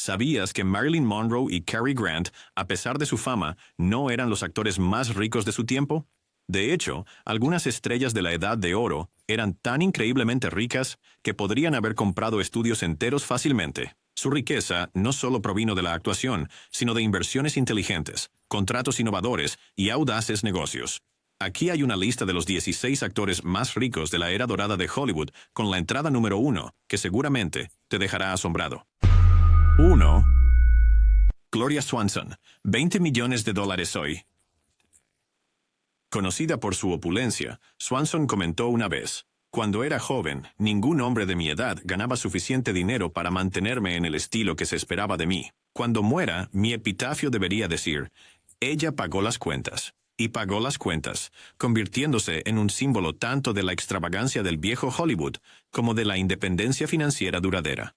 ¿Sabías que Marilyn Monroe y Cary Grant, a pesar de su fama, no eran los actores más ricos de su tiempo? De hecho, algunas estrellas de la Edad de Oro eran tan increíblemente ricas que podrían haber comprado estudios enteros fácilmente. Su riqueza no solo provino de la actuación, sino de inversiones inteligentes, contratos innovadores y audaces negocios. Aquí hay una lista de los 16 actores más ricos de la era dorada de Hollywood, con la entrada número 1, que seguramente te dejará asombrado. 1. Gloria Swanson, $20 millones hoy. Conocida por su opulencia, Swanson comentó una vez: «Cuando era joven, ningún hombre de mi edad ganaba suficiente dinero para mantenerme en el estilo que se esperaba de mí. Cuando muera, mi epitafio debería decir: ella pagó las cuentas». Y pagó las cuentas, convirtiéndose en un símbolo tanto de la extravagancia del viejo Hollywood como de la independencia financiera duradera.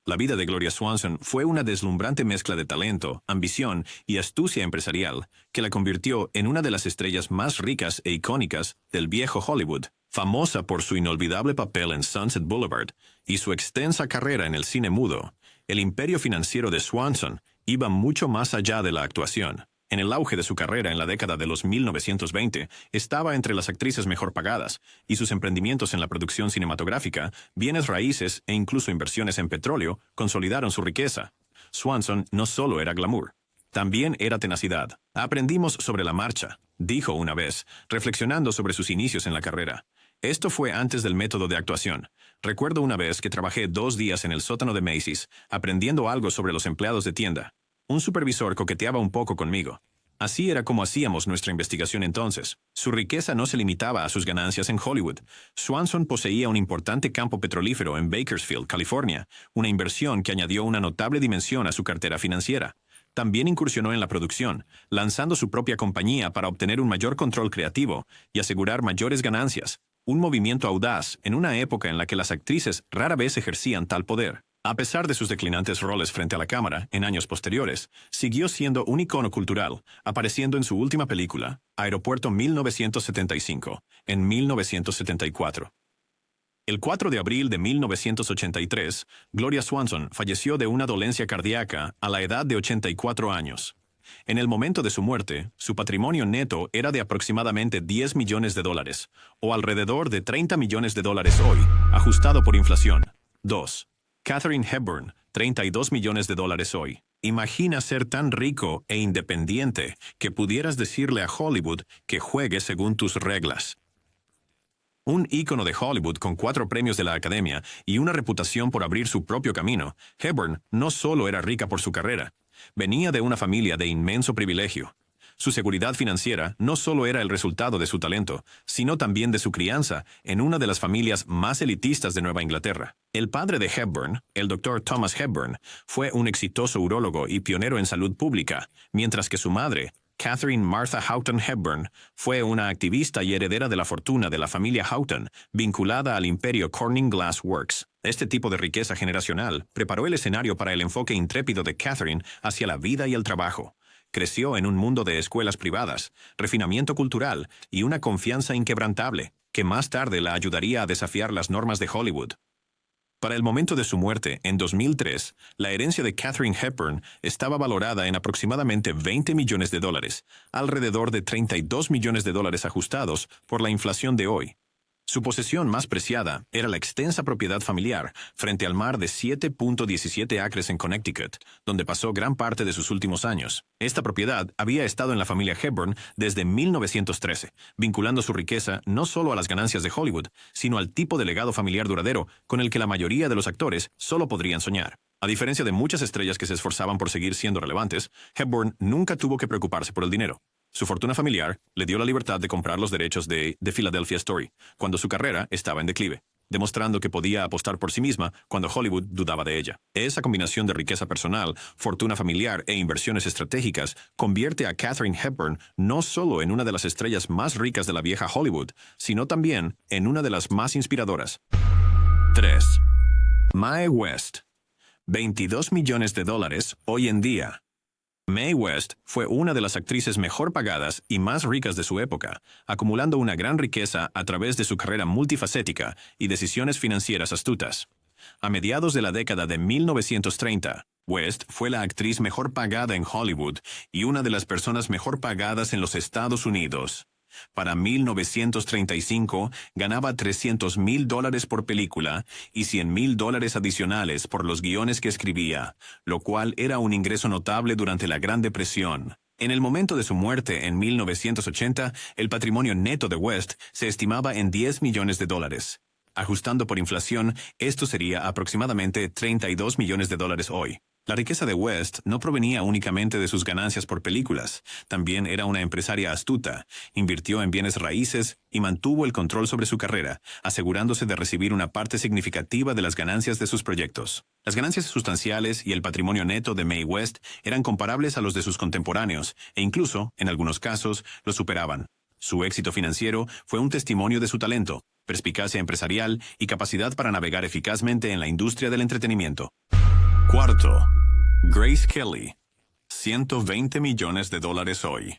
La vida de Gloria Swanson fue una deslumbrante mezcla de talento, ambición y astucia empresarial que la convirtió en una de las estrellas más ricas e icónicas del viejo Hollywood, famosa por su inolvidable papel en Sunset Boulevard y su extensa carrera en el cine mudo. El imperio financiero de Swanson iba mucho más allá de la actuación. En el auge de su carrera en la década de los 1920, estaba entre las actrices mejor pagadas, y sus emprendimientos en la producción cinematográfica, bienes raíces e incluso inversiones en petróleo consolidaron su riqueza. Swanson no solo era glamour, también era tenacidad. «Aprendimos sobre la marcha», dijo una vez, reflexionando sobre sus inicios en la carrera. «Esto fue antes del método de actuación. Recuerdo una vez que trabajé 2 días en el sótano de Macy's, aprendiendo algo sobre los empleados de tienda. Un supervisor coqueteaba un poco conmigo. Así era como hacíamos nuestra investigación entonces». Su riqueza no se limitaba a sus ganancias en Hollywood. Swanson poseía un importante campo petrolífero en Bakersfield, California, una inversión que añadió una notable dimensión a su cartera financiera. También incursionó en la producción, lanzando su propia compañía para obtener un mayor control creativo y asegurar mayores ganancias, un movimiento audaz en una época en la que las actrices rara vez ejercían tal poder. A pesar de sus declinantes roles frente a la cámara en años posteriores, siguió siendo un icono cultural, apareciendo en su última película, Aeropuerto 1975, en 1974. El 4 de abril de 1983, Gloria Swanson falleció de una dolencia cardíaca a la edad de 84 años. En el momento de su muerte, su patrimonio neto era de aproximadamente $10 millones, o alrededor de $30 millones hoy, ajustado por inflación. 2. Katharine Hepburn, $32 millones hoy. Imagina ser tan rico e independiente que pudieras decirle a Hollywood que juegue según tus reglas. Un ícono de Hollywood con 4 premios de la Academia y una reputación por abrir su propio camino, Hepburn no solo era rica por su carrera, venía de una familia de inmenso privilegio. Su seguridad financiera no solo era el resultado de su talento, sino también de su crianza en una de las familias más elitistas de Nueva Inglaterra. El padre de Hepburn, el Dr. Thomas Hepburn, fue un exitoso urólogo y pionero en salud pública, mientras que su madre, Catherine Martha Houghton Hepburn, fue una activista y heredera de la fortuna de la familia Houghton, vinculada al imperio Corning Glass Works. Este tipo de riqueza generacional preparó el escenario para el enfoque intrépido de Catherine hacia la vida y el trabajo. Creció en un mundo de escuelas privadas, refinamiento cultural y una confianza inquebrantable, que más tarde la ayudaría a desafiar las normas de Hollywood. Para el momento de su muerte, en 2003, la herencia de Katharine Hepburn estaba valorada en aproximadamente $20 millones, alrededor de $32 millones ajustados por la inflación de hoy. Su posesión más preciada era la extensa propiedad familiar frente al mar de 7.17 acres en Connecticut, donde pasó gran parte de sus últimos años. Esta propiedad había estado en la familia Hepburn desde 1913, vinculando su riqueza no solo a las ganancias de Hollywood, sino al tipo de legado familiar duradero con el que la mayoría de los actores solo podrían soñar. A diferencia de muchas estrellas que se esforzaban por seguir siendo relevantes, Hepburn nunca tuvo que preocuparse por el dinero. Su fortuna familiar le dio la libertad de comprar los derechos de The Philadelphia Story, cuando su carrera estaba en declive, demostrando que podía apostar por sí misma cuando Hollywood dudaba de ella. Esa combinación de riqueza personal, fortuna familiar e inversiones estratégicas convierte a Katharine Hepburn no solo en una de las estrellas más ricas de la vieja Hollywood, sino también en una de las más inspiradoras. 3. Mae West, $22 millones hoy en día. Mae West fue una de las actrices mejor pagadas y más ricas de su época, acumulando una gran riqueza a través de su carrera multifacética y decisiones financieras astutas. A mediados de la década de 1930, West fue la actriz mejor pagada en Hollywood y una de las personas mejor pagadas en los Estados Unidos. Para 1935 ganaba $300,000 por película y $100,000 adicionales por los guiones que escribía, lo cual era un ingreso notable durante la Gran Depresión. En el momento de su muerte en 1980, el patrimonio neto de West se estimaba en $10 millones. Ajustando por inflación, esto sería aproximadamente $32 millones hoy. La riqueza de West no provenía únicamente de sus ganancias por películas. También era una empresaria astuta, invirtió en bienes raíces y mantuvo el control sobre su carrera, asegurándose de recibir una parte significativa de las ganancias de sus proyectos. Las ganancias sustanciales y el patrimonio neto de Mae West eran comparables a los de sus contemporáneos e incluso, en algunos casos, los superaban. Su éxito financiero fue un testimonio de su talento, perspicacia empresarial y capacidad para navegar eficazmente en la industria del entretenimiento. Cuarto, Grace Kelly, $120 millones hoy.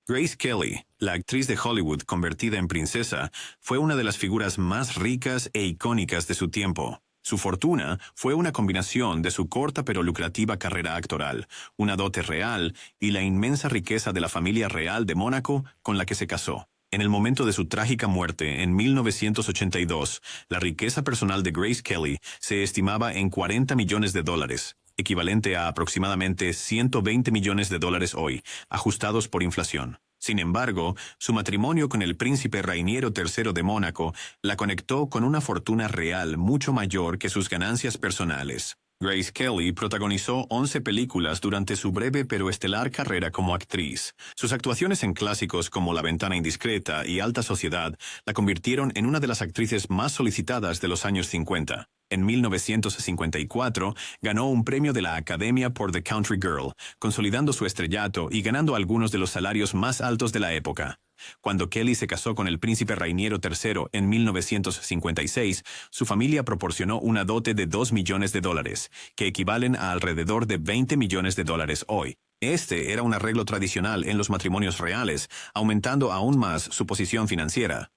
Grace Kelly, la actriz de Hollywood convertida en princesa, fue una de las figuras más ricas e icónicas de su tiempo. Su fortuna fue una combinación de su corta pero lucrativa carrera actoral, una dote real y la inmensa riqueza de la familia real de Mónaco con la que se casó. En el momento de su trágica muerte, en 1982, la riqueza personal de Grace Kelly se estimaba en $40 millones, equivalente a aproximadamente $120 millones hoy, ajustados por inflación. Sin embargo, su matrimonio con el príncipe Rainiero III de Mónaco la conectó con una fortuna real mucho mayor que sus ganancias personales. Grace Kelly protagonizó 11 películas durante su breve pero estelar carrera como actriz. Sus actuaciones en clásicos como La ventana indiscreta y Alta sociedad la convirtieron en una de las actrices más solicitadas de los años 50. En 1954, ganó un premio de la Academia por The Country Girl, consolidando su estrellato y ganando algunos de los salarios más altos de la época. Cuando Kelly se casó con el príncipe Rainiero III en 1956, su familia proporcionó una dote de $2 millones, que equivalen a alrededor de $20 millones hoy. Este era un arreglo tradicional en los matrimonios reales, aumentando aún más su posición financiera.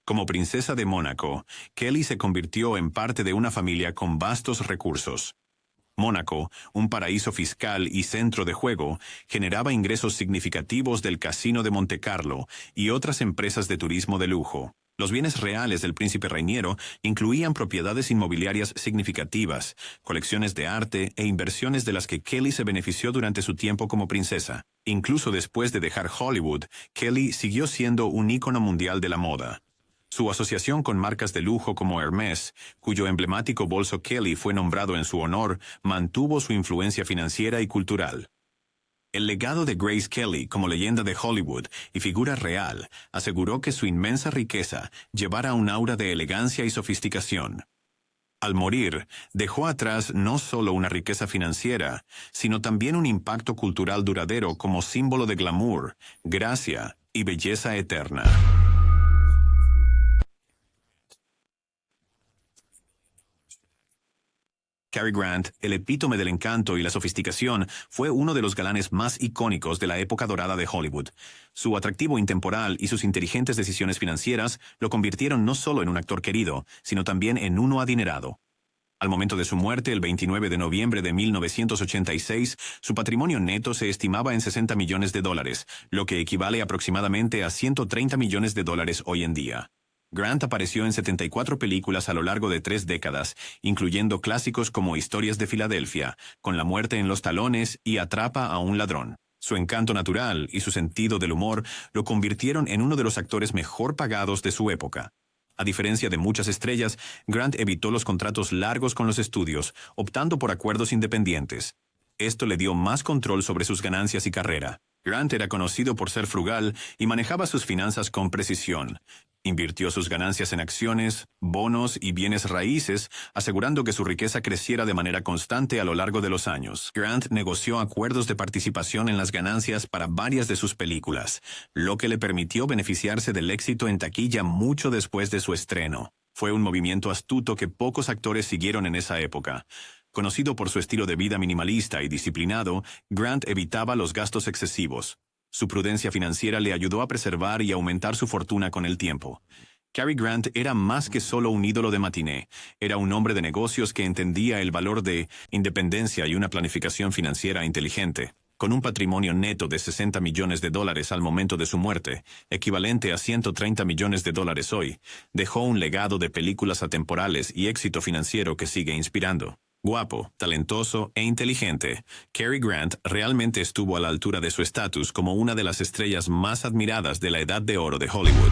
Como princesa de Mónaco, Kelly se convirtió en parte de una familia con vastos recursos. Mónaco, un paraíso fiscal y centro de juego, generaba ingresos significativos del Casino de Montecarlo y otras empresas de turismo de lujo. Los bienes reales del príncipe Rainiero incluían propiedades inmobiliarias significativas, colecciones de arte e inversiones de las que Kelly se benefició durante su tiempo como princesa. Incluso después de dejar Hollywood, Kelly siguió siendo un ícono mundial de la moda. Su asociación con marcas de lujo como Hermès, cuyo emblemático bolso Kelly fue nombrado en su honor, mantuvo su influencia financiera y cultural. El legado de Grace Kelly como leyenda de Hollywood y figura real aseguró que su inmensa riqueza llevara un aura de elegancia y sofisticación. Al morir, dejó atrás no solo una riqueza financiera, sino también un impacto cultural duradero como símbolo de glamour, gracia y belleza eterna. Cary Grant, el epítome del encanto y la sofisticación, fue uno de los galanes más icónicos de la época dorada de Hollywood. Su atractivo intemporal y sus inteligentes decisiones financieras lo convirtieron no solo en un actor querido, sino también en uno adinerado. Al momento de su muerte, el 29 de noviembre de 1986, su patrimonio neto se estimaba en $60 millones, lo que equivale aproximadamente a $130 millones hoy en día. Grant apareció en 74 películas a lo largo de 3 décadas, incluyendo clásicos como Historias de Filadelfia, Con la muerte en los talones y Atrapa a un ladrón. Su encanto natural y su sentido del humor lo convirtieron en uno de los actores mejor pagados de su época. A diferencia de muchas estrellas, Grant evitó los contratos largos con los estudios, optando por acuerdos independientes. Esto le dio más control sobre sus ganancias y carrera. Grant era conocido por ser frugal y manejaba sus finanzas con precisión. Invirtió sus ganancias en acciones, bonos y bienes raíces, asegurando que su riqueza creciera de manera constante a lo largo de los años. Grant negoció acuerdos de participación en las ganancias para varias de sus películas, lo que le permitió beneficiarse del éxito en taquilla mucho después de su estreno. Fue un movimiento astuto que pocos actores siguieron en esa época. Conocido por su estilo de vida minimalista y disciplinado, Grant evitaba los gastos excesivos. Su prudencia financiera le ayudó a preservar y aumentar su fortuna con el tiempo. Cary Grant era más que solo un ídolo de matiné. Era un hombre de negocios que entendía el valor de independencia y una planificación financiera inteligente. Con un patrimonio neto de $60 millones al momento de su muerte, equivalente a $130 millones hoy, dejó un legado de películas atemporales y éxito financiero que sigue inspirando. Guapo, talentoso e inteligente, Cary Grant realmente estuvo a la altura de su estatus como una de las estrellas más admiradas de la edad de oro de Hollywood.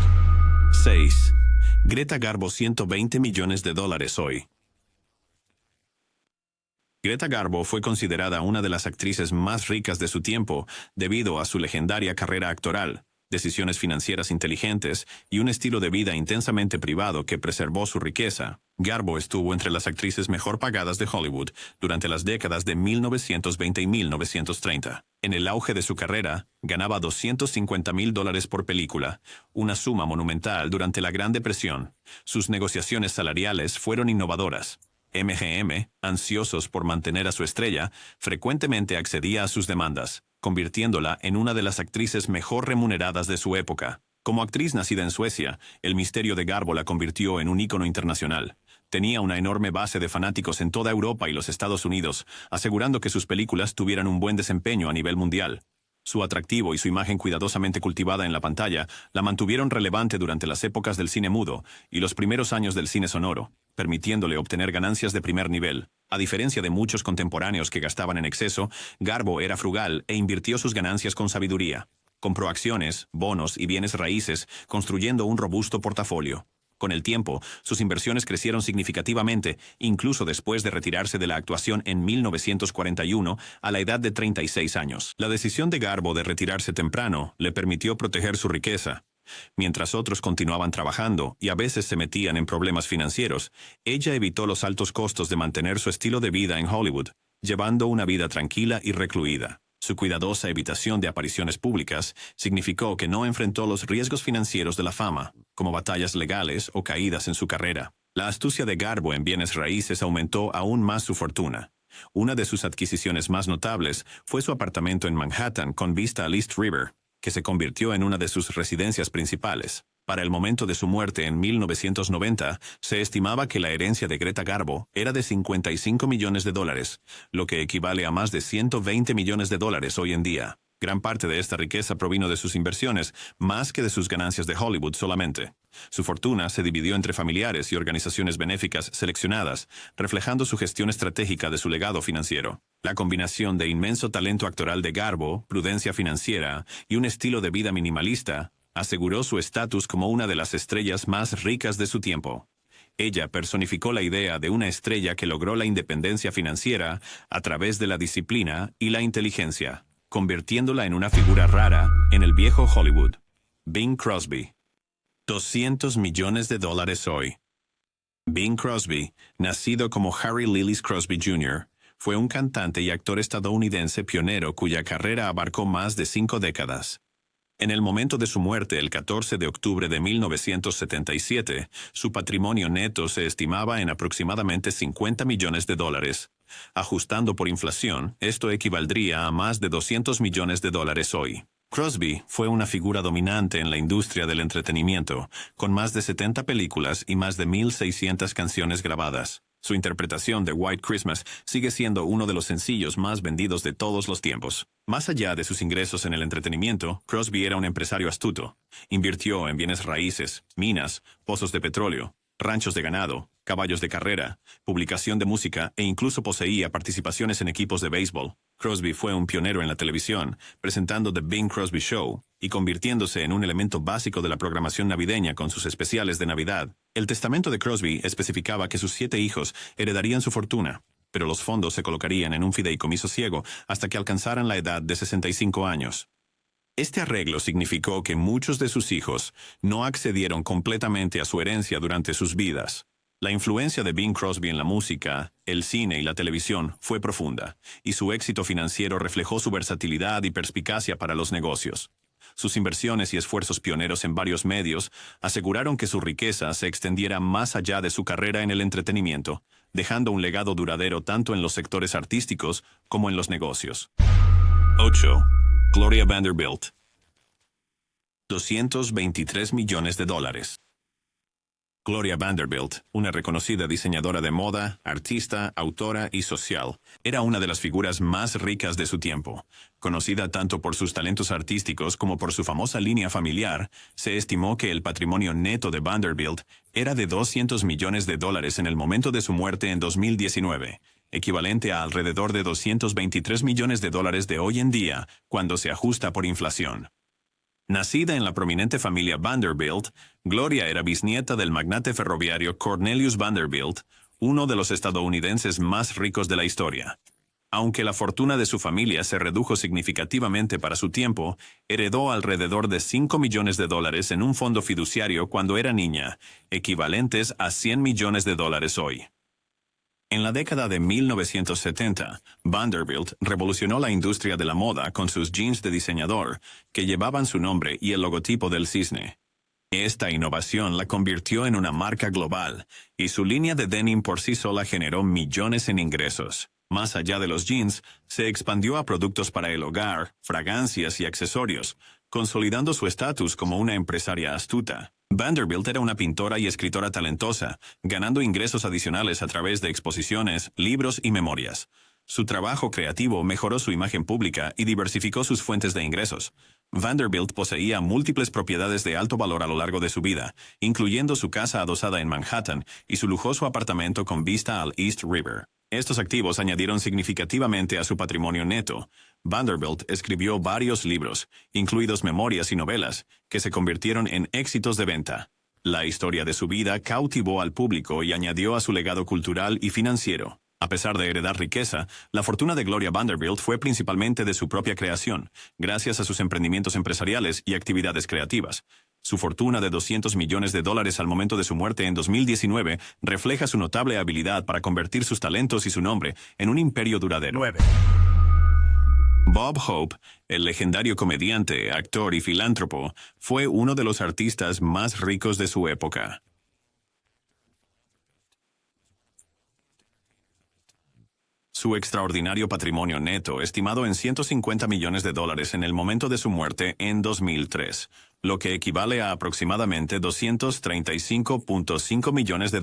6. Greta Garbo, $120 millones hoy. Greta Garbo fue considerada una de las actrices más ricas de su tiempo debido a su legendaria carrera actoral, decisiones financieras inteligentes y un estilo de vida intensamente privado que preservó su riqueza. Garbo estuvo entre las actrices mejor pagadas de Hollywood durante las décadas de 1920 y 1930. En el auge de su carrera, ganaba $250,000 por película, una suma monumental durante la Gran Depresión. Sus negociaciones salariales fueron innovadoras. MGM, ansiosos por mantener a su estrella, frecuentemente accedía a sus demandas, convirtiéndola en una de las actrices mejor remuneradas de su época. Como actriz nacida en Suecia, el misterio de Garbo la convirtió en un ícono internacional. Tenía una enorme base de fanáticos en toda Europa y los Estados Unidos, asegurando que sus películas tuvieran un buen desempeño a nivel mundial. Su atractivo y su imagen cuidadosamente cultivada en la pantalla la mantuvieron relevante durante las épocas del cine mudo y los primeros años del cine sonoro, permitiéndole obtener ganancias de primer nivel. A diferencia de muchos contemporáneos que gastaban en exceso, Garbo era frugal e invirtió sus ganancias con sabiduría. Compró acciones, bonos y bienes raíces, construyendo un robusto portafolio. Con el tiempo, sus inversiones crecieron significativamente, incluso después de retirarse de la actuación en 1941 a la edad de 36 años. La decisión de Garbo de retirarse temprano le permitió proteger su riqueza. Mientras otros continuaban trabajando y a veces se metían en problemas financieros, ella evitó los altos costos de mantener su estilo de vida en Hollywood, llevando una vida tranquila y recluida. Su cuidadosa evitación de apariciones públicas significó que no enfrentó los riesgos financieros de la fama, como batallas legales o caídas en su carrera. La astucia de Garbo en bienes raíces aumentó aún más su fortuna. Una de sus adquisiciones más notables fue su apartamento en Manhattan con vista al East River, que se convirtió en una de sus residencias principales. Para el momento de su muerte en 1990, se estimaba que la herencia de Greta Garbo era de $55 millones, lo que equivale a más de $120 millones hoy en día. Gran parte de esta riqueza provino de sus inversiones, más que de sus ganancias de Hollywood solamente. Su fortuna se dividió entre familiares y organizaciones benéficas seleccionadas, reflejando su gestión estratégica de su legado financiero. La combinación de inmenso talento actoral de Garbo, prudencia financiera y un estilo de vida minimalista aseguró su estatus como una de las estrellas más ricas de su tiempo. Ella personificó la idea de una estrella que logró la independencia financiera a través de la disciplina y la inteligencia, convirtiéndola en una figura rara en el viejo Hollywood. Bing Crosby. $200 millones hoy. Bing Crosby, nacido como Harry Lillis Crosby Jr., fue un cantante y actor estadounidense pionero cuya carrera abarcó más de 5 décadas. En el momento de su muerte, el 14 de octubre de 1977, su patrimonio neto se estimaba en aproximadamente $50 millones. Ajustando por inflación, esto equivaldría a más de $200 millones hoy. Crosby fue una figura dominante en la industria del entretenimiento, con más de 70 películas y más de 1,600 canciones grabadas. Su interpretación de White Christmas sigue siendo uno de los sencillos más vendidos de todos los tiempos. Más allá de sus ingresos en el entretenimiento, Crosby era un empresario astuto. Invirtió en bienes raíces, minas, pozos de petróleo, ranchos de ganado, caballos de carrera, publicación de música e incluso poseía participaciones en equipos de béisbol. Crosby fue un pionero en la televisión, presentando The Bing Crosby Show y convirtiéndose en un elemento básico de la programación navideña con sus especiales de Navidad. El testamento de Crosby especificaba que sus 7 hijos heredarían su fortuna, pero los fondos se colocarían en un fideicomiso ciego hasta que alcanzaran la edad de 65 años. Este arreglo significó que muchos de sus hijos no accedieron completamente a su herencia durante sus vidas. La influencia de Bing Crosby en la música, el cine y la televisión fue profunda, y su éxito financiero reflejó su versatilidad y perspicacia para los negocios. Sus inversiones y esfuerzos pioneros en varios medios aseguraron que su riqueza se extendiera más allá de su carrera en el entretenimiento, dejando un legado duradero tanto en los sectores artísticos como en los negocios. 8. Gloria Vanderbilt. $223 millones. Gloria Vanderbilt, una reconocida diseñadora de moda, artista, autora y social, era una de las figuras más ricas de su tiempo. Conocida tanto por sus talentos artísticos como por su famosa línea familiar, se estimó que el patrimonio neto de Vanderbilt era de $200 millones en el momento de su muerte en 2019, equivalente a alrededor de $223 millones de hoy en día, cuando se ajusta por inflación. Nacida en la prominente familia Vanderbilt, Gloria era bisnieta del magnate ferroviario Cornelius Vanderbilt, uno de los estadounidenses más ricos de la historia. Aunque la fortuna de su familia se redujo significativamente para su tiempo, heredó alrededor de $5 millones en un fondo fiduciario cuando era niña, equivalentes a $100 millones hoy. En la década de 1970, Vanderbilt revolucionó la industria de la moda con sus jeans de diseñador, que llevaban su nombre y el logotipo del cisne. Esta innovación la convirtió en una marca global, y su línea de denim por sí sola generó millones en ingresos. Más allá de los jeans, se expandió a productos para el hogar, fragancias y accesorios, consolidando su estatus como una empresaria astuta. Vanderbilt era una pintora y escritora talentosa, ganando ingresos adicionales a través de exposiciones, libros y memorias. Su trabajo creativo mejoró su imagen pública y diversificó sus fuentes de ingresos. Vanderbilt poseía múltiples propiedades de alto valor a lo largo de su vida, incluyendo su casa adosada en Manhattan y su lujoso apartamento con vista al East River. Estos activos añadieron significativamente a su patrimonio neto. Vanderbilt escribió varios libros, incluidos memorias y novelas, que se convirtieron en éxitos de venta. La historia de su vida cautivó al público y añadió a su legado cultural y financiero. A pesar de heredar riqueza, la fortuna de Gloria Vanderbilt fue principalmente de su propia creación, gracias a sus emprendimientos empresariales y actividades creativas. Su fortuna de $200 millones al momento de su muerte en 2019 refleja su notable habilidad para convertir sus talentos y su nombre en un imperio duradero. 9. Bob Hope, el legendario comediante, actor y filántropo, fue uno de los artistas más ricos de su época. Su extraordinario patrimonio neto, estimado en $150 millones en el momento de su muerte en 2003, lo que equivale a aproximadamente $235.5 millones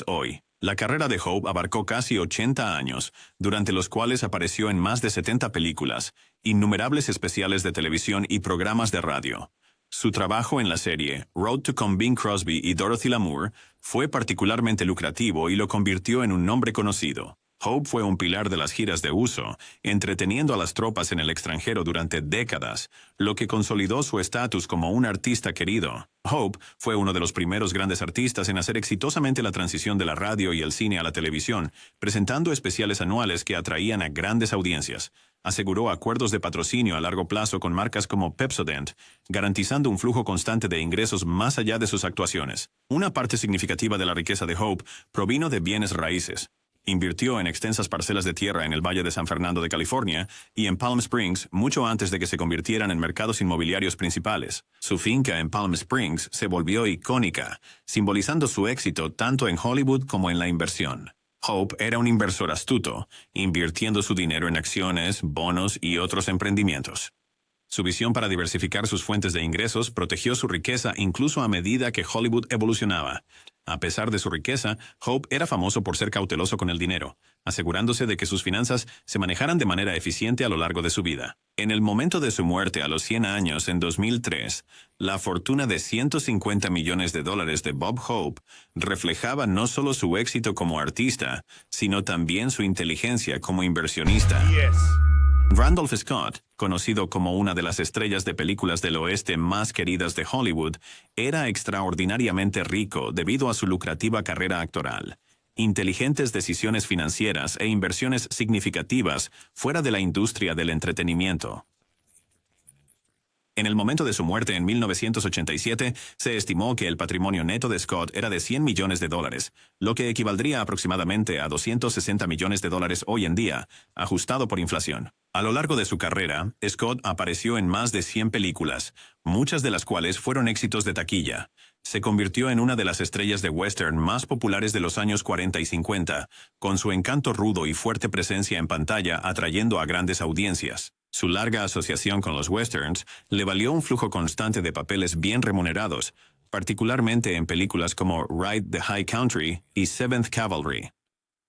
hoy. La carrera de Hope abarcó casi 80 años, durante los cuales apareció en más de 70 películas, innumerables especiales de televisión y programas de radio. Su trabajo en la serie Road to con Bing Crosby y Dorothy Lamour fue particularmente lucrativo y lo convirtió en un nombre conocido. Hope fue un pilar de las giras de uso, entreteniendo a las tropas en el extranjero durante décadas, lo que consolidó su estatus como un artista querido. Hope fue uno de los primeros grandes artistas en hacer exitosamente la transición de la radio y el cine a la televisión, presentando especiales anuales que atraían a grandes audiencias. Aseguró acuerdos de patrocinio a largo plazo con marcas como Pepsodent, garantizando un flujo constante de ingresos más allá de sus actuaciones. Una parte significativa de la riqueza de Hope provino de bienes raíces. Invirtió en extensas parcelas de tierra en el Valle de San Fernando de California y en Palm Springs mucho antes de que se convirtieran en mercados inmobiliarios principales. Su finca en Palm Springs se volvió icónica, simbolizando su éxito tanto en Hollywood como en la inversión. Hope era un inversor astuto, invirtiendo su dinero en acciones, bonos y otros emprendimientos. Su visión para diversificar sus fuentes de ingresos protegió su riqueza incluso a medida que Hollywood evolucionaba. A pesar de su riqueza, Hope era famoso por ser cauteloso con el dinero, asegurándose de que sus finanzas se manejaran de manera eficiente a lo largo de su vida. En el momento de su muerte a los 100 años en 2003, la fortuna de $150 millones de Bob Hope reflejaba no solo su éxito como artista, sino también su inteligencia como inversionista. 10. Randolph Scott, conocido como una de las estrellas de películas del oeste más queridas de Hollywood, era extraordinariamente rico debido a su lucrativa carrera actoral, inteligentes decisiones financieras e inversiones significativas fuera de la industria del entretenimiento. En el momento de su muerte en 1987, se estimó que el patrimonio neto de Scott era de $100 millones, lo que equivaldría aproximadamente a $260 millones hoy en día, ajustado por inflación. A lo largo de su carrera, Scott apareció en más de 100 películas, muchas de las cuales fueron éxitos de taquilla. Se convirtió en una de las estrellas de western más populares de los años 40 y 50, con su encanto rudo y fuerte presencia en pantalla atrayendo a grandes audiencias. Su larga asociación con los westerns le valió un flujo constante de papeles bien remunerados, particularmente en películas como Ride the High Country y Seventh Cavalry.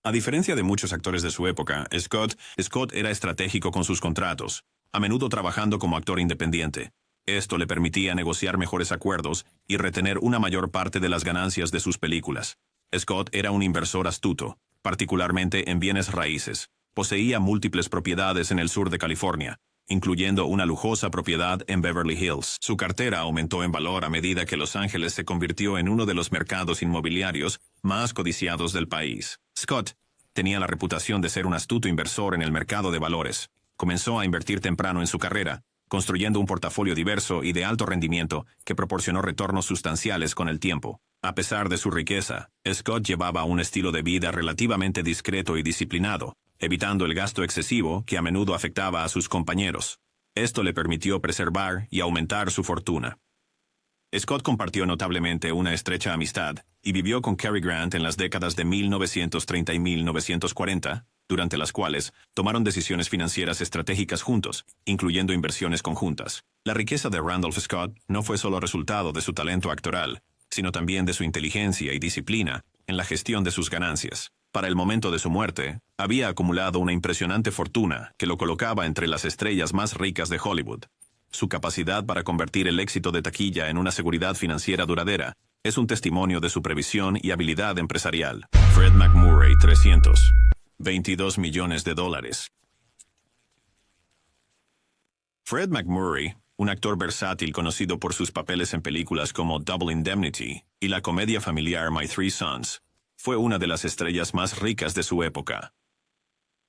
A diferencia de muchos actores de su época, Scott era estratégico con sus contratos, a menudo trabajando como actor independiente. Esto le permitía negociar mejores acuerdos y retener una mayor parte de las ganancias de sus películas. Scott era un inversor astuto, particularmente en bienes raíces. Poseía múltiples propiedades en el sur de California, incluyendo una lujosa propiedad en Beverly Hills. Su cartera aumentó en valor a medida que Los Ángeles se convirtió en uno de los mercados inmobiliarios más codiciados del país. Scott tenía la reputación de ser un astuto inversor en el mercado de valores. Comenzó a invertir temprano en su carrera, construyendo un portafolio diverso y de alto rendimiento que proporcionó retornos sustanciales con el tiempo. A pesar de su riqueza, Scott llevaba un estilo de vida relativamente discreto y disciplinado, evitando el gasto excesivo que a menudo afectaba a sus compañeros. Esto le permitió preservar y aumentar su fortuna. Scott compartió notablemente una estrecha amistad y vivió con Cary Grant en las décadas de 1930 y 1940, durante las cuales tomaron decisiones financieras estratégicas juntos, incluyendo inversiones conjuntas. La riqueza de Randolph Scott no fue solo resultado de su talento actoral, sino también de su inteligencia y disciplina en la gestión de sus ganancias. Para el momento de su muerte, había acumulado una impresionante fortuna que lo colocaba entre las estrellas más ricas de Hollywood. Su capacidad para convertir el éxito de taquilla en una seguridad financiera duradera es un testimonio de su previsión y habilidad empresarial. Fred MacMurray, 322 millones de dólares. Fred MacMurray, un actor versátil conocido por sus papeles en películas como Double Indemnity y la comedia familiar My Three Sons, fue una de las estrellas más ricas de su época.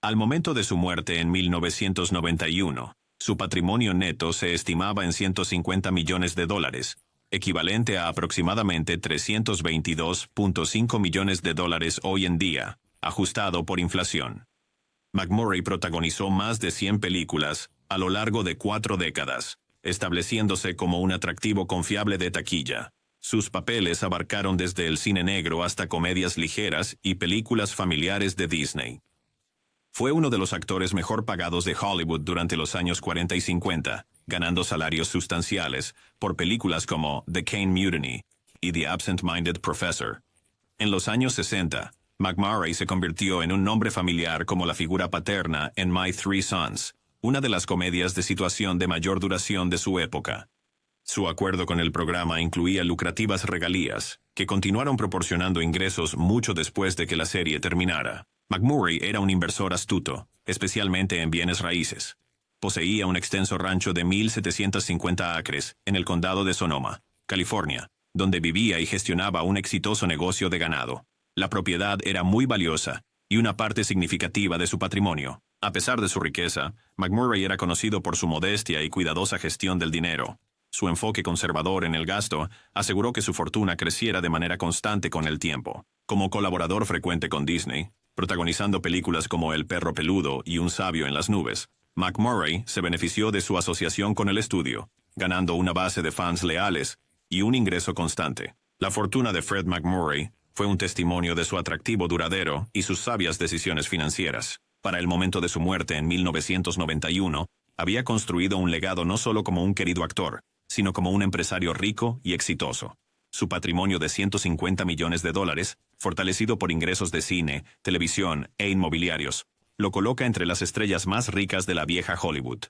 Al momento de su muerte en 1991, su patrimonio neto se estimaba en 150 millones de dólares, equivalente a aproximadamente 322.5 millones de dólares hoy en día, ajustado por inflación. MacMurray protagonizó más de 100 películas a lo largo de 4 décadas, estableciéndose como un atractivo confiable de taquilla. Sus papeles abarcaron desde el cine negro hasta comedias ligeras y películas familiares de Disney. Fue uno de los actores mejor pagados de Hollywood durante los años 40 y 50, ganando salarios sustanciales por películas como The Caine Mutiny y The Absent-Minded Professor. En los años 60, MacMurray se convirtió en un nombre familiar como la figura paterna en My Three Sons, una de las comedias de situación de mayor duración de su época. Su acuerdo con el programa incluía lucrativas regalías, que continuaron proporcionando ingresos mucho después de que la serie terminara. MacMurray era un inversor astuto, especialmente en bienes raíces. Poseía un extenso rancho de 1,750 acres en el condado de Sonoma, California, donde vivía y gestionaba un exitoso negocio de ganado. La propiedad era muy valiosa y una parte significativa de su patrimonio. A pesar de su riqueza, MacMurray era conocido por su modestia y cuidadosa gestión del dinero. Su enfoque conservador en el gasto aseguró que su fortuna creciera de manera constante con el tiempo. Como colaborador frecuente con Disney, protagonizando películas como El perro peludo y Un sabio en las nubes, MacMurray se benefició de su asociación con el estudio, ganando una base de fans leales y un ingreso constante. La fortuna de Fred MacMurray fue un testimonio de su atractivo duradero y sus sabias decisiones financieras. Para el momento de su muerte en 1991, había construido un legado no solo como un querido actor, sino como un empresario rico y exitoso. Su patrimonio de 150 millones de dólares, fortalecido por ingresos de cine, televisión e inmobiliarios, lo coloca entre las estrellas más ricas de la vieja Hollywood.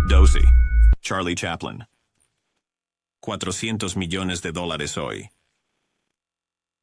Dozy, Charlie Chaplin. 400 millones de dólares hoy.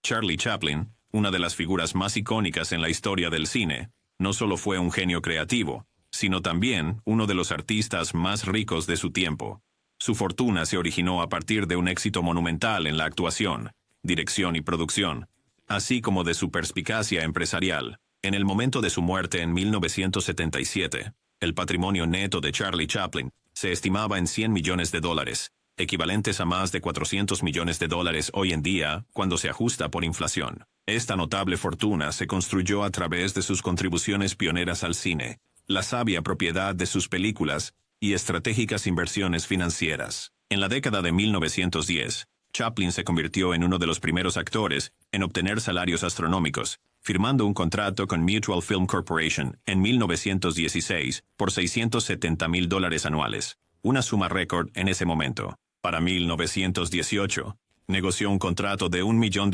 Charlie Chaplin, una de las figuras más icónicas en la historia del cine, no solo fue un genio creativo, sino también uno de los artistas más ricos de su tiempo. Su fortuna se originó a partir de un éxito monumental en la actuación, dirección y producción, así como de su perspicacia empresarial. En el momento de su muerte en 1977, el patrimonio neto de Charlie Chaplin se estimaba en 100 millones de dólares, equivalentes a más de 400 millones de dólares hoy en día cuando se ajusta por inflación. Esta notable fortuna se construyó a través de sus contribuciones pioneras al cine, la sabia propiedad de sus películas y estratégicas inversiones financieras. En la década de 1910, Chaplin se convirtió en uno de los primeros actores en obtener salarios astronómicos, firmando un contrato con Mutual Film Corporation en 1916 por $670,000 anuales, una suma récord en ese momento. Para 1918, negoció un contrato de $1 millón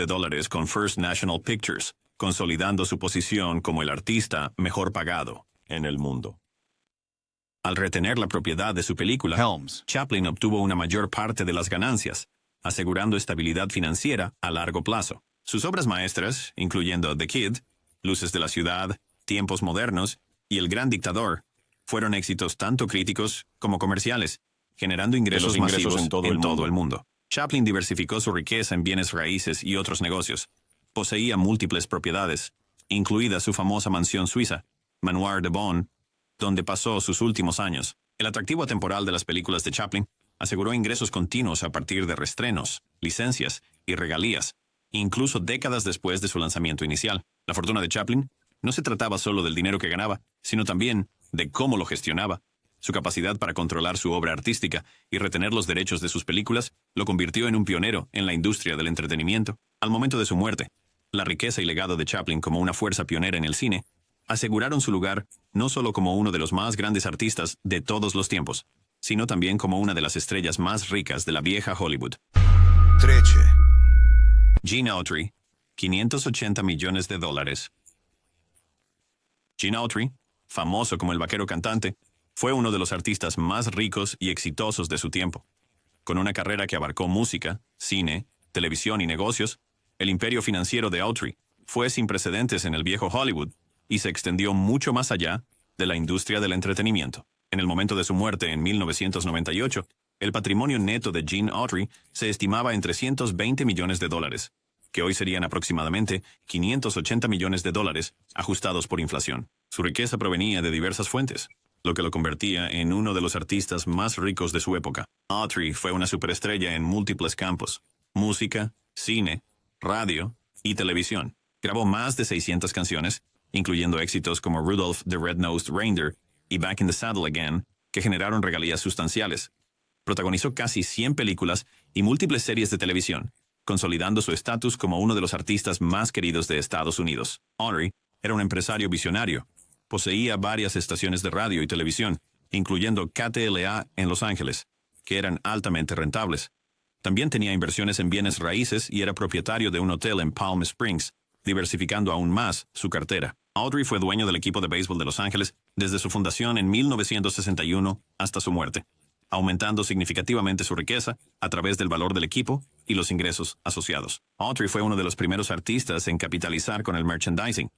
con First National Pictures, consolidando su posición como el artista mejor pagado en el mundo. Al retener la propiedad de su película, Helms. Chaplin obtuvo una mayor parte de las ganancias, asegurando estabilidad financiera a largo plazo. Sus obras maestras, incluyendo The Kid, Luces de la Ciudad, Tiempos Modernos y El Gran Dictador, fueron éxitos tanto críticos como comerciales, generando ingresos masivos en todo el mundo. Chaplin diversificó su riqueza en bienes raíces y otros negocios. Poseía múltiples propiedades, incluida su famosa mansión suiza, Manoir de Bonn, donde pasó sus últimos años. El atractivo atemporal de las películas de Chaplin aseguró ingresos continuos a partir de reestrenos, licencias y regalías, incluso décadas después de su lanzamiento inicial. La fortuna de Chaplin no se trataba solo del dinero que ganaba, sino también de cómo lo gestionaba. Su capacidad para controlar su obra artística y retener los derechos de sus películas lo convirtió en un pionero en la industria del entretenimiento. Al momento de su muerte, la riqueza y legado de Chaplin como una fuerza pionera en el cine aseguraron su lugar no solo como uno de los más grandes artistas de todos los tiempos, sino también como una de las estrellas más ricas de la vieja Hollywood. 13. Gene Autry, $580 millones. Gene Autry, famoso como el vaquero cantante, fue uno de los artistas más ricos y exitosos de su tiempo. Con una carrera que abarcó música, cine, televisión y negocios, el imperio financiero de Autry fue sin precedentes en el viejo Hollywood y se extendió mucho más allá de la industria del entretenimiento. En el momento de su muerte en 1998, el patrimonio neto de Gene Autry se estimaba en $320 millones, que hoy serían aproximadamente $580 millones, ajustados por inflación. Su riqueza provenía de diversas fuentes, lo que lo convertía en uno de los artistas más ricos de su época. Autry fue una superestrella en múltiples campos: música, cine, radio y televisión. Grabó más de 600 canciones, incluyendo éxitos como Rudolph the Red-Nosed Reindeer y Back in the Saddle Again, que generaron regalías sustanciales. Protagonizó casi 100 películas y múltiples series de televisión, consolidando su estatus como uno de los artistas más queridos de Estados Unidos. Autry era un empresario visionario. Poseía varias estaciones de radio y televisión, incluyendo KTLA en Los Ángeles, que eran altamente rentables. También tenía inversiones en bienes raíces y era propietario de un hotel en Palm Springs, diversificando aún más su cartera. Autry fue dueño del equipo de béisbol de Los Ángeles desde su fundación en 1961 hasta su muerte, aumentando significativamente su riqueza a través del valor del equipo y los ingresos asociados. Autry fue uno de los primeros artistas en capitalizar con el merchandising.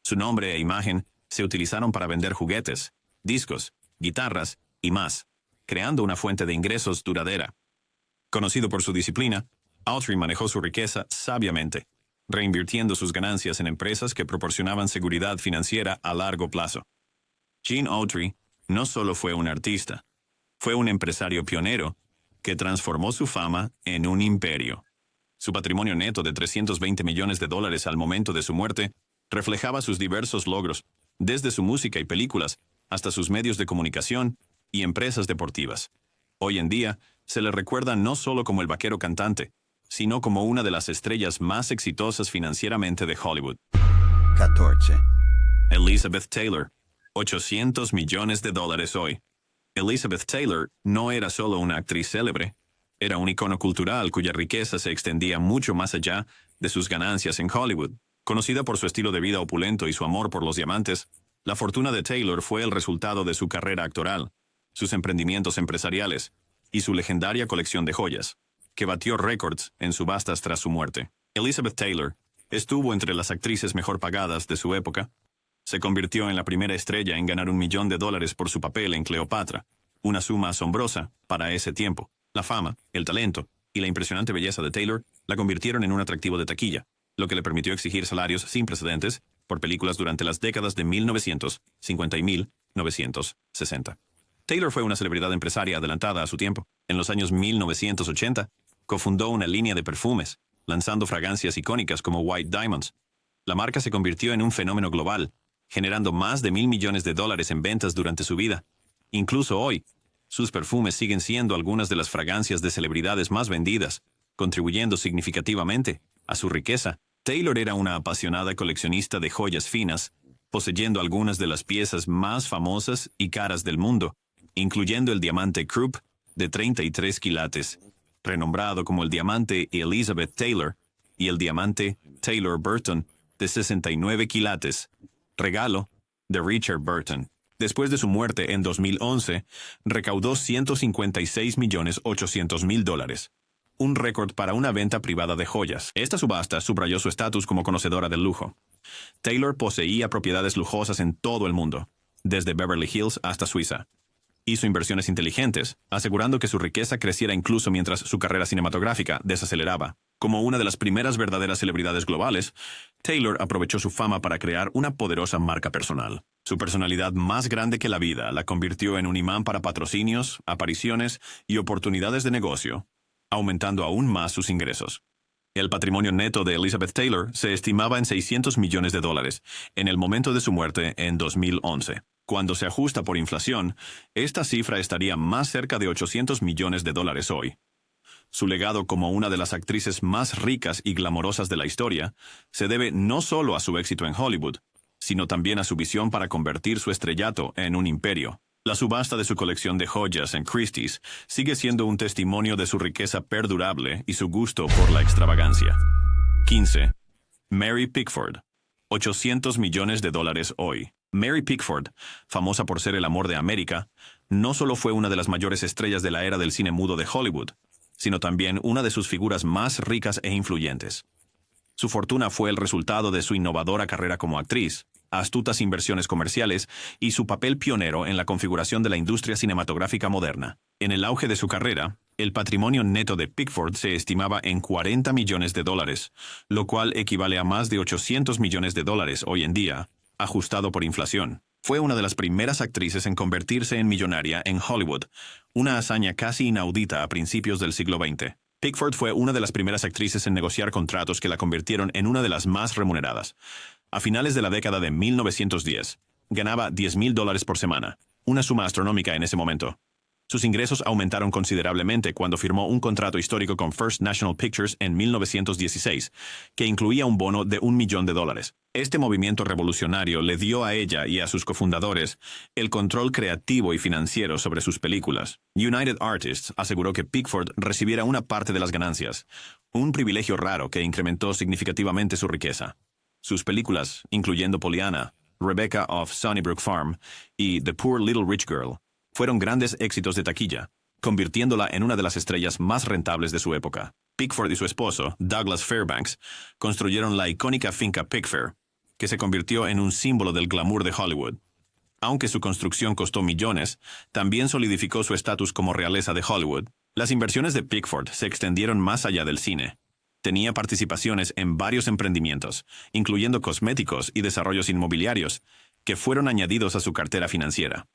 Su nombre e imagen se utilizaron para vender juguetes, discos, guitarras y más, creando una fuente de ingresos duradera. Conocido por su disciplina, Autry manejó su riqueza sabiamente, reinvirtiendo sus ganancias en empresas que proporcionaban seguridad financiera a largo plazo. Gene Autry no solo fue un artista, fue un empresario pionero que transformó su fama en un imperio. Su patrimonio neto de $320 millones al momento de su muerte reflejaba sus diversos logros, desde su música y películas hasta sus medios de comunicación y empresas deportivas. Hoy en día, se le recuerda no solo como el vaquero cantante, sino como una de las estrellas más exitosas financieramente de Hollywood. 14. Elizabeth Taylor, $800 millones hoy. Elizabeth Taylor no era solo una actriz célebre, era un icono cultural cuya riqueza se extendía mucho más allá de sus ganancias en Hollywood. Conocida por su estilo de vida opulento y su amor por los diamantes, la fortuna de Taylor fue el resultado de su carrera actoral, sus emprendimientos empresariales y su legendaria colección de joyas, que batió récords en subastas tras su muerte. Elizabeth Taylor estuvo entre las actrices mejor pagadas de su época. Se convirtió en la primera estrella en ganar $1 millón por su papel en Cleopatra, una suma asombrosa para ese tiempo. La fama, el talento y la impresionante belleza de Taylor la convirtieron en un atractivo de taquilla, lo que le permitió exigir salarios sin precedentes por películas durante las décadas de 1950 y 1960. Taylor fue una celebridad empresaria adelantada a su tiempo. En los años 1980, cofundó una línea de perfumes, lanzando fragancias icónicas como White Diamonds. La marca se convirtió en un fenómeno global, generando más de $1.000 millones en ventas durante su vida. Incluso hoy, sus perfumes siguen siendo algunas de las fragancias de celebridades más vendidas, contribuyendo significativamente a su riqueza. Taylor era una apasionada coleccionista de joyas finas, poseyendo algunas de las piezas más famosas y caras del mundo, incluyendo el diamante Krupp de 33 quilates, renombrado como el diamante Elizabeth Taylor, y el diamante Taylor Burton, de 69 quilates, regalo de Richard Burton. Después de su muerte en 2011, recaudó $156.800.000, un récord para una venta privada de joyas. Esta subasta subrayó su estatus como conocedora del lujo. Taylor poseía propiedades lujosas en todo el mundo, desde Beverly Hills hasta Suiza. Hizo inversiones inteligentes, asegurando que su riqueza creciera incluso mientras su carrera cinematográfica desaceleraba. Como una de las primeras verdaderas celebridades globales, Taylor aprovechó su fama para crear una poderosa marca personal. Su personalidad más grande que la vida la convirtió en un imán para patrocinios, apariciones y oportunidades de negocio, aumentando aún más sus ingresos. El patrimonio neto de Elizabeth Taylor se estimaba en $600 millones en el momento de su muerte en 2011. Cuando se ajusta por inflación, esta cifra estaría más cerca de $800 millones hoy. Su legado como una de las actrices más ricas y glamorosas de la historia se debe no solo a su éxito en Hollywood, sino también a su visión para convertir su estrellato en un imperio. La subasta de su colección de joyas en Christie's sigue siendo un testimonio de su riqueza perdurable y su gusto por la extravagancia. 15. Mary Pickford. $800 millones hoy. Mary Pickford, famosa por ser el amor de América, no solo fue una de las mayores estrellas de la era del cine mudo de Hollywood, sino también una de sus figuras más ricas e influyentes. Su fortuna fue el resultado de su innovadora carrera como actriz, astutas inversiones comerciales y su papel pionero en la configuración de la industria cinematográfica moderna. En el auge de su carrera, el patrimonio neto de Pickford se estimaba en $40 millones, lo cual equivale a más de $800 millones hoy en día, ajustado por inflación. Fue una de las primeras actrices en convertirse en millonaria en Hollywood, una hazaña casi inaudita a principios del siglo XX. Pickford fue una de las primeras actrices en negociar contratos que la convirtieron en una de las más remuneradas. A finales de la década de 1910, ganaba $10,000 por semana, una suma astronómica en ese momento. Sus ingresos aumentaron considerablemente cuando firmó un contrato histórico con First National Pictures en 1916, que incluía un bono de $1 millón. Este movimiento revolucionario le dio a ella y a sus cofundadores el control creativo y financiero sobre sus películas. United Artists aseguró que Pickford recibiera una parte de las ganancias, un privilegio raro que incrementó significativamente su riqueza. Sus películas, incluyendo Pollyanna, Rebecca of Sunnybrook Farm y The Poor Little Rich Girl, fueron grandes éxitos de taquilla, convirtiéndola en una de las estrellas más rentables de su época. Pickford y su esposo, Douglas Fairbanks, construyeron la icónica finca Pickfair, que se convirtió en un símbolo del glamour de Hollywood. Aunque su construcción costó millones, también solidificó su estatus como realeza de Hollywood. Las inversiones de Pickford se extendieron más allá del cine. Tenía participaciones en varios emprendimientos, incluyendo cosméticos y desarrollos inmobiliarios, que fueron añadidos a su cartera financiera.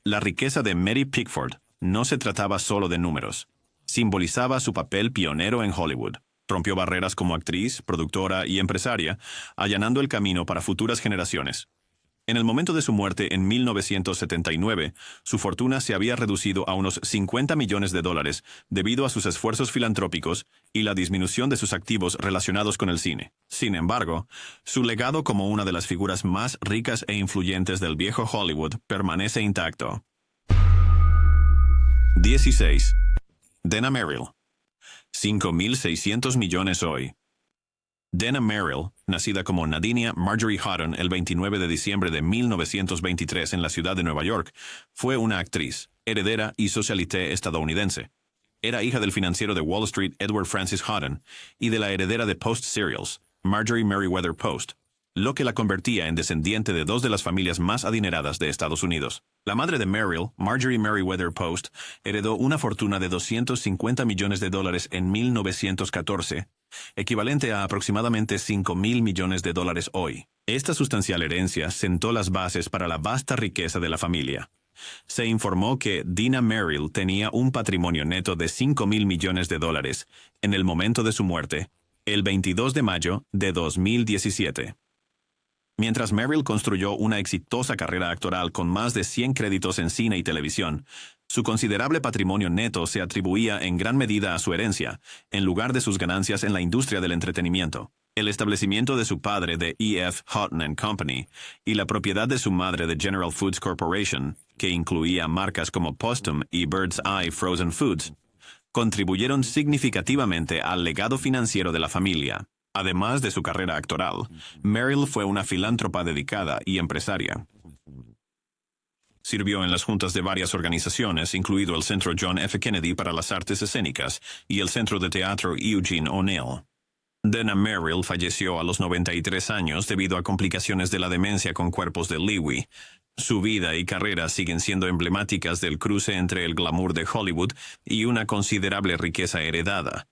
La riqueza de Mary Pickford no se trataba solo de números. Simbolizaba su papel pionero en Hollywood. Rompió barreras como actriz, productora y empresaria, allanando el camino para futuras generaciones. En el momento de su muerte en 1979, su fortuna se había reducido a unos $50 millones debido a sus esfuerzos filantrópicos y la disminución de sus activos relacionados con el cine. Sin embargo, su legado como una de las figuras más ricas e influyentes del viejo Hollywood permanece intacto. 16. Dana Merrill. $5,600 millones hoy. Dana Merrill, nacida como Nadinia Marjorie Houghton el 29 de diciembre de 1923 en la ciudad de Nueva York, fue una actriz, heredera y socialité estadounidense. Era hija del financiero de Wall Street Edward Francis Houghton y de la heredera de Post Cereals, Marjorie Merriweather Post, lo que la convertía en descendiente de dos de las familias más adineradas de Estados Unidos. La madre de Merrill, Marjorie Merriweather Post, heredó una fortuna de $250 millones en 1914, equivalente a aproximadamente $5,000 millones hoy. Esta sustancial herencia sentó las bases para la vasta riqueza de la familia. Se informó que Dana Merrill tenía un patrimonio neto de $5,000 millones en el momento de su muerte, el 22 de mayo de 2017. Mientras Merrill construyó una exitosa carrera actoral con más de 100 créditos en cine y televisión, su considerable patrimonio neto se atribuía en gran medida a su herencia, en lugar de sus ganancias en la industria del entretenimiento. El establecimiento de su padre de E.F. Houghton & Company y la propiedad de su madre de General Foods Corporation, que incluía marcas como Postum y Bird's Eye Frozen Foods, contribuyeron significativamente al legado financiero de la familia. Además de su carrera actoral, Merrill fue una filántropa dedicada y empresaria. Sirvió en las juntas de varias organizaciones, incluido el Centro John F. Kennedy para las Artes Escénicas y el Centro de Teatro Eugene O'Neill. Dana Merrill falleció a los 93 años debido a complicaciones de la demencia con cuerpos de Lewy. Su vida y carrera siguen siendo emblemáticas del cruce entre el glamour de Hollywood y una considerable riqueza heredada.